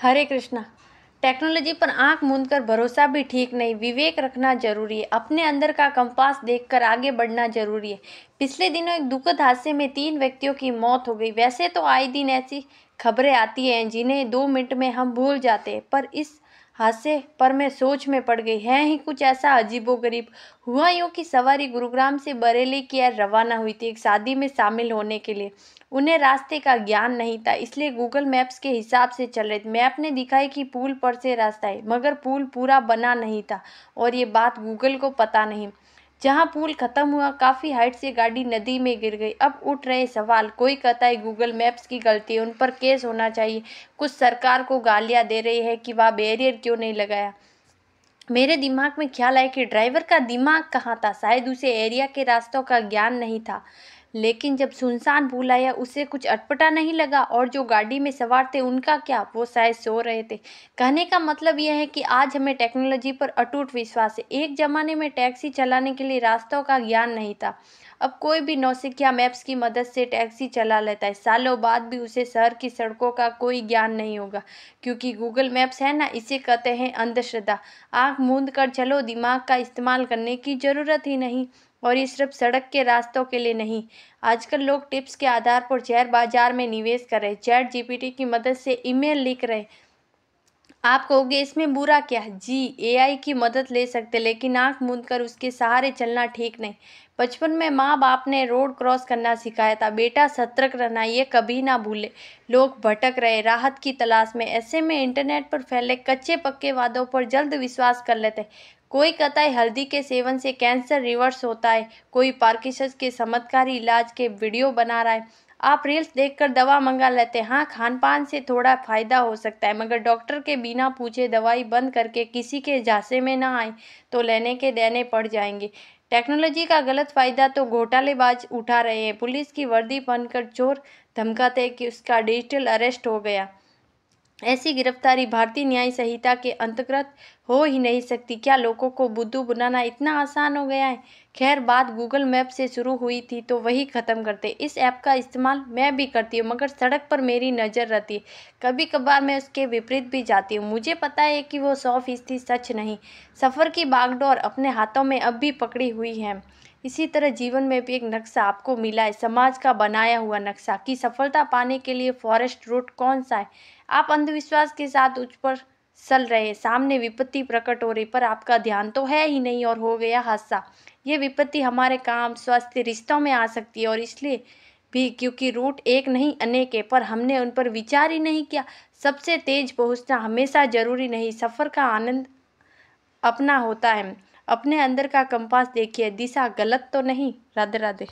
हरे Krishna. Technology पर आंख मूंद कर भरोसा भी ठीक नहीं, विवेक रखना जरूरी है। अपने अंदर का कंपास देखकर आगे बढ़ना जरूरी है। पिछले दिनों एक दुखद हादसे में 3 व्यक्तियों की मौत हो गई। वैसे तो आए दिन ऐसी खबरें आती हैं जिन्हें 2 मिनट में हम भूल जाते हैं, पर इस हादसे पर मैं सोच में पड़ गई। है ही कुछ ऐसा अजीबोगरीब। हुआ यूं कि सवारी गुरुग्राम से बरेली की ओर रवाना हुई थी एक शादी में शामिल होने के लिए। उन्हें रास्ते का ज्ञान नहीं था, इसलिए गूगल मैप्स के हिसाब से चल रहे थे। मैप ने दिखाई कि पुल पर से रास्ता है, मगर पुल पूरा बना नहीं था और ये बात गूगल को पता नहीं। जहां पुल खत्म हुआ, काफी हाइट से गाड़ी नदी में गिर गई। अब उठ रहे सवाल, कोई कहता है गूगल मैप्स की गलती है, उन पर केस होना चाहिए। कुछ सरकार को गालियां दे रही है कि वह बैरियर क्यों नहीं लगाया। मेरे दिमाग में ख्याल आया कि ड्राइवर का दिमाग कहाँ था, शायद उसे एरिया के रास्तों का ज्ञान नहीं था। लेकिन जब सुनसान पुल आया, उसे कुछ अटपटा नहीं लगा। और जो गाड़ी में सवार थे उनका क्या, वो शायद सो रहे थे। कहने का मतलब यह है कि आज हमें टेक्नोलॉजी पर अटूट विश्वास है। एक जमाने में टैक्सी चलाने के लिए रास्तों का ज्ञान नहीं था। अब कोई भी नौसिखिया मैप्स की मदद से टैक्सी चला लेता है। सालों बाद भी उसे शहर की सड़कों का कोई ज्ञान नहीं होगा, क्योंकि गूगल मैप्स है ना, इसे कहते हैं अंधश्रद्धा। आंख मूंद कर चलो, दिमाग का इस्तेमाल करने की जरूरत ही नहीं। और ये सिर्फ सड़क के रास्तों के लिए नहीं। आजकल लोग टिप्स के आधार पर शेयर बाजार में निवेश कर रहे, चैट जीपीटी की मदद से ईमेल लिख रहे। आप कहोगे इसमें बुरा क्या है? जी, एआई की मदद ले सकते, लेकिन आंख मूंद कर उसके सहारे चलना ठीक नहीं। बचपन में माँ बाप ने रोड क्रॉस करना सिखाया था, बेटा सतर्क रहना, ये कभी ना भूले। लोग भटक रहे, राहत की तलाश में। ऐसे में इंटरनेट पर फैले कच्चे पक्के वादों पर जल्द विश्वास कर लेते। कोई कहता है हल्दी के सेवन से कैंसर रिवर्स होता है, कोई पार्किंसंस के चमत्कारी इलाज के वीडियो बना रहा है। आप रील्स देखकर दवा मंगा लेते हैं। हाँ, खान पान से थोड़ा फायदा हो सकता है, मगर डॉक्टर के बिना पूछे दवाई बंद करके किसी के झांसे में ना आए तो लेने के देने पड़ जाएंगे। टेक्नोलॉजी का गलत फायदा तो घोटालेबाज उठा रहे हैं। पुलिस की वर्दी पहनकर चोर धमकाते हैं कि उसका डिजिटल अरेस्ट हो गया। ऐसी गिरफ्तारी भारतीय न्याय संहिता के अंतर्गत हो ही नहीं सकती। क्या लोगों को बुद्धू बनाना इतना आसान हो गया है? खैर, बात गूगल मैप से शुरू हुई थी तो वही ख़त्म करते। इस ऐप का इस्तेमाल मैं भी करती हूँ, मगर सड़क पर मेरी नज़र रहती है। कभी कभार मैं उसके विपरीत भी जाती हूँ। मुझे पता है कि वो 100% सच नहीं। सफ़र की बागडोर अपने हाथों में अब भी पकड़ी हुई है। इसी तरह जीवन में भी एक नक्शा आपको मिला है, समाज का बनाया हुआ नक्शा, कि सफलता पाने के लिए फॉरेस्ट रूट कौन सा है। आप अंधविश्वास के साथ उस पर चल रहे, सामने विपत्ति प्रकट हो रही, पर आपका ध्यान तो है ही नहीं और हो गया हादसा। ये विपत्ति हमारे काम, स्वास्थ्य, रिश्तों में आ सकती है, और इसलिए भी क्योंकि रूट एक नहीं अनेक है, पर हमने उन पर विचार ही नहीं किया। सबसे तेज पहुंचना हमेशा जरूरी नहीं, सफ़र का आनंद अपना होता है। अपने अंदर का कंपास देखिए, दिशा गलत तो नहीं। राधे राधे।